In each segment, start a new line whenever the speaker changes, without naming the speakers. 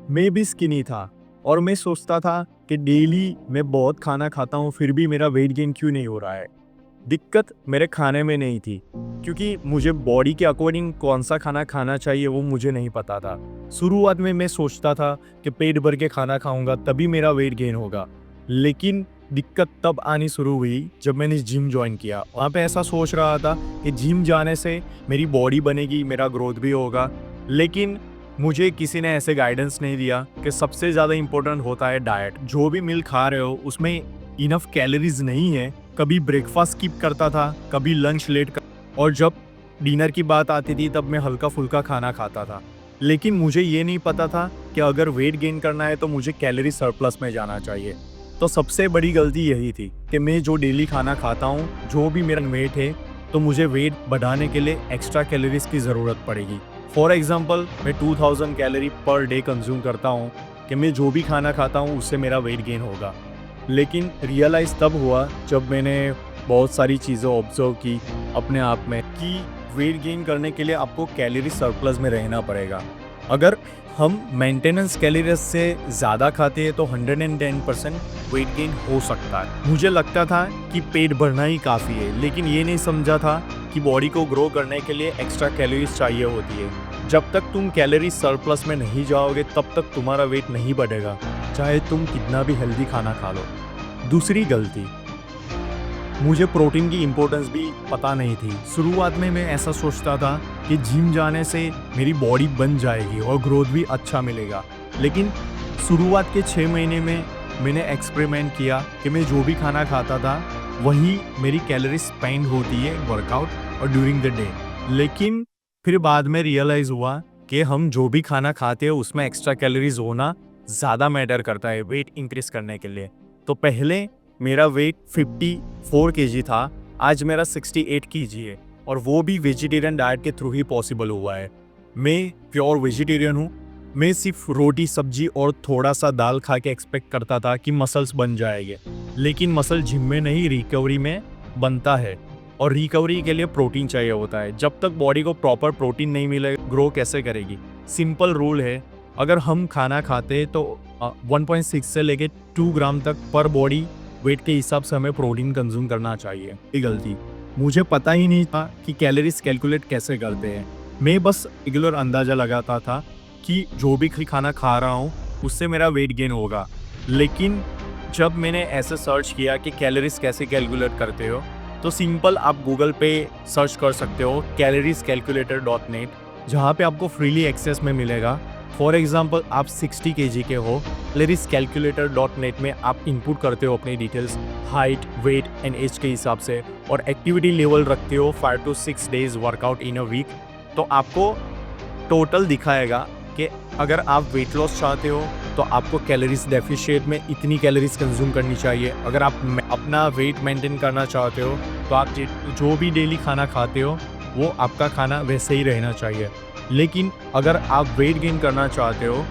मैं भी स्किनी था और मैं सोचता था कि डेली मैं बहुत खाना खाता हूँ फिर भी मेरा वेट गेन क्यों नहीं हो रहा है। दिक्कत मेरे खाने में नहीं थी, क्योंकि मुझे बॉडी के अकॉर्डिंग कौन सा खाना खाना चाहिए वो मुझे नहीं पता था। शुरुआत में मैं सोचता था कि पेट भर के खाना खाऊंगा तभी मेरा वेट गेन होगा, लेकिन दिक्कत तब आनी शुरू हुई जब मैंने जिम ज्वाइन किया। वहाँ पे ऐसा सोच रहा था कि जिम जाने से मेरी बॉडी बनेगी, मेरा ग्रोथ भी होगा, लेकिन मुझे किसी ने ऐसे गाइडेंस नहीं दिया कि सबसे ज़्यादा इम्पोर्टेंट होता है डाइट। जो भी मील खा रहे हो उसमें इनफ कैलोरीज नहीं है। कभी ब्रेकफास्ट स्किप करता था, कभी लंच लेट कर, और जब डिनर की बात आती थी तब मैं हल्का फुल्का खाना खाता था। लेकिन मुझे ये नहीं पता था कि अगर वेट गेन करना है तो मुझे कैलोरी सरप्लस में जाना चाहिए। तो सबसे बड़ी गलती यही थी कि मैं जो डेली खाना खाता हूँ, जो भी मेरा वेट है, तो मुझे वेट बढ़ाने के लिए एक्स्ट्रा कैलोरीज की ज़रूरत पड़ेगी। फॉर एग्जांपल मैं 2000 कैलोरी पर डे कंज्यूम करता हूँ कि मैं जो भी खाना खाता हूँ उससे मेरा वेट गेन होगा। लेकिन रियलाइज़ तब हुआ जब मैंने बहुत सारी चीज़ें ऑब्जर्व की अपने आप में कि वेट गेन करने के लिए आपको कैलोरी सरप्लस में रहना पड़ेगा। अगर हम मेंटेनेंस कैलोरीज से ज़्यादा खाते हैं तो 110% वेट गेन हो सकता है। मुझे लगता था कि पेट भरना ही काफ़ी है, लेकिन ये नहीं समझा था कि बॉडी को ग्रो करने के लिए एक्स्ट्रा कैलोरीज चाहिए होती है। जब तक तुम कैलोरी सरप्लस में नहीं जाओगे तब तक तुम्हारा वेट नहीं बढ़ेगा, चाहे तुम कितना भी हेल्दी खाना खा लो। दूसरी गलती, मुझे प्रोटीन की इम्पोर्टेंस भी पता नहीं थी। शुरुआत में मैं ऐसा सोचता था कि जिम जाने से मेरी बॉडी बन जाएगी और ग्रोथ भी अच्छा मिलेगा। लेकिन शुरुआत के 6 महीने में मैंने एक्सपेरिमेंट किया कि मैं जो भी खाना खाता था वही मेरी कैलोरी स्पेंड होती है वर्कआउट और ड्यूरिंग द डे। लेकिन फिर बाद में रियलाइज़ हुआ कि हम जो भी खाना खाते हैं उसमें एक्स्ट्रा कैलोरीज होना ज़्यादा मैटर करता है वेट इंक्रीज करने के लिए। तो पहले मेरा वेट 54 केजी था, आज मेरा 68 केजी है, और वो भी वेजिटेरियन डाइट के थ्रू ही पॉसिबल हुआ है। मैं प्योर वेजिटेरियन हूँ। मैं सिर्फ रोटी सब्जी और थोड़ा सा दाल खा के एक्सपेक्ट करता था कि मसल्स बन जाएंगे, लेकिन मसल जिम में नहीं रिकवरी में बनता है, और रिकवरी के लिए प्रोटीन चाहिए होता है। जब तक बॉडी को प्रॉपर प्रोटीन नहीं मिलेगा ग्रो कैसे करेगी। सिंपल रूल है, अगर हम खाना खाते तो 1.6 से लेके 2 ग्राम तक पर बॉडी वेट के हिसाब से हमें प्रोटीन कंज्यूम करना चाहिए। ये गलती, मुझे पता ही नहीं था कि कैलोरीज कैलकुलेट कैसे करते हैं। मैं बस रेगुलर अंदाज़ा लगाता था कि जो भी खाना खा रहा हूँ उससे मेरा वेट गेन होगा। लेकिन जब मैंने ऐसे सर्च किया कि कैलोरीज कैसे कैलकुलेट करते हो, तो सिंपल आप गूगल पे सर्च कर सकते हो calories-calculator.net, जहाँ पे आपको फ्रीली एक्सेस में मिलेगा। फॉर एग्जाम्पल आप 60 केजी के हो, calories-calculator.net में आप इनपुट करते हो अपनी details, height, weight and age के हिसाब से, और एक्टिविटी लेवल रखते हो 5 to 6 days workout in a week, तो आपको टोटल दिखाएगा कि अगर आप वेट लॉस चाहते हो तो आपको कैलोरीज डेफिशिएट में इतनी कैलोरीज कंज्यूम करनी चाहिए। अगर आप अपना वेट मेंटेन करना चाहते हो तो आप जो भी डेली खाना खाते हो वो आपका खाना वैसे ही रहना चाहिए। लेकिन अगर आप वेट गेन करना चाहते हो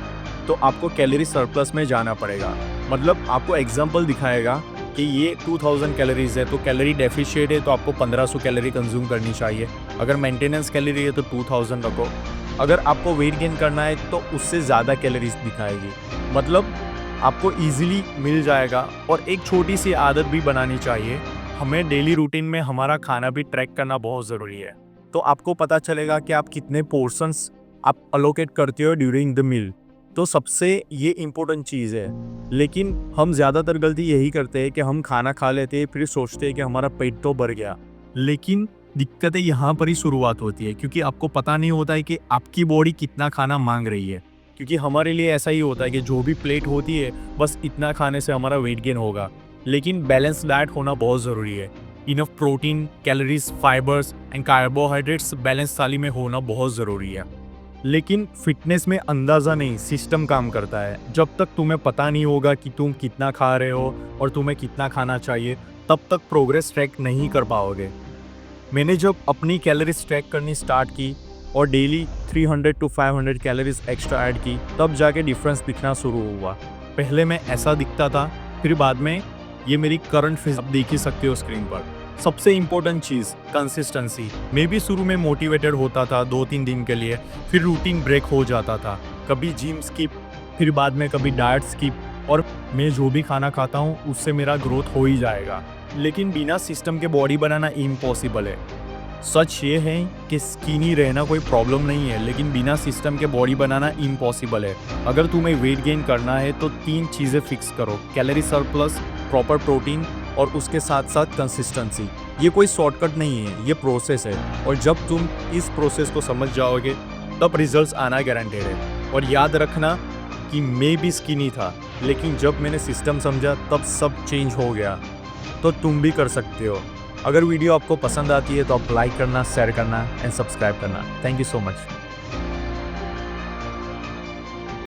तो आपको कैलोरी सरप्लस में जाना पड़ेगा। मतलब आपको एग्जांपल दिखाएगा कि ये 2000 कैलोरीज है तो कैलोरी डेफिशिएट है तो आपको 1500 कैलोरी कंज्यूम करनी चाहिए। अगर मेंटेनेंस कैलोरी है तो 2000 रखो। अगर आपको वेट गेन करना है तो उससे ज़्यादा कैलोरीज दिखाएगी। मतलब आपको इजीली मिल जाएगा। और एक छोटी सी आदत भी बनानी चाहिए, हमें डेली रूटीन में हमारा खाना भी ट्रैक करना बहुत ज़रूरी है। तो आपको पता चलेगा कि आप कितने पोर्शंस आप अलोकेट करते हो ड्यूरिंग द मील। तो सबसे ये इम्पोर्टेंट चीज़ है। लेकिन हम ज़्यादातर गलती यही करते हैं कि हम खाना खा लेते हैं फिर सोचते हैं कि हमारा पेट तो भर गया, लेकिन दिक्कतें यहाँ पर ही शुरुआत होती है, क्योंकि आपको पता नहीं होता है कि आपकी बॉडी कितना खाना मांग रही है। क्योंकि हमारे लिए ऐसा ही होता है कि जो भी प्लेट होती है बस इतना खाने से हमारा वेट गेन होगा। लेकिन बैलेंस डाइट होना बहुत ज़रूरी है। Enough protein, calories, fibres and carbohydrates balance थाली में होना बहुत ज़रूरी है। लेकिन फिटनेस में अंदाज़ा नहीं, सिस्टम काम करता है। जब तक तुम्हें पता नहीं होगा कि तुम कितना खा रहे हो और तुम्हें कितना खाना चाहिए, तब तक प्रोग्रेस ट्रैक नहीं कर पाओगे। मैंने जब अपनी कैलोरीज ट्रैक करनी स्टार्ट की और daily 300 to 500 calories extra add की, तब जाके डिफरेंस दिखना शुरू हुआ। पहले मैं ऐसा दिखता था, फिर बाद में ये मेरी करंट फिगर आप देख ही सकते हो स्क्रीन पर। सबसे इम्पोर्टेंट चीज़ कंसिस्टेंसी। मैं भी शुरू में मोटिवेटेड होता था 2-3 दिन के लिए, फिर रूटीन ब्रेक हो जाता था। कभी जिम स्किप, फिर बाद में कभी डाइट स्किप, और मैं जो भी खाना खाता हूँ उससे मेरा ग्रोथ हो ही जाएगा। लेकिन बिना सिस्टम के बॉडी बनाना इम्पॉसिबल है। सच ये है कि स्किनी रहना कोई प्रॉब्लम नहीं है, लेकिन बिना सिस्टम के बॉडी बनाना इम्पॉसिबल है। अगर तुम्हें वेट गेन करना है तो 3 चीज़ें फिक्स करो: कैलोरी सरप्लस, प्रॉपर प्रोटीन और उसके साथ साथ कंसिस्टेंसी। ये कोई शॉर्टकट नहीं है, ये प्रोसेस है, और जब तुम इस प्रोसेस को समझ जाओगे तब रिजल्ट्स आना गारंटेड है। और याद रखना कि मैं भी स्किनी था, लेकिन जब मैंने सिस्टम समझा तब सब चेंज हो गया। तो तुम भी कर सकते हो। अगर वीडियो आपको पसंद आती है तो आप लाइक करना, शेयर करना एंड सब्सक्राइब करना। Thank you so much.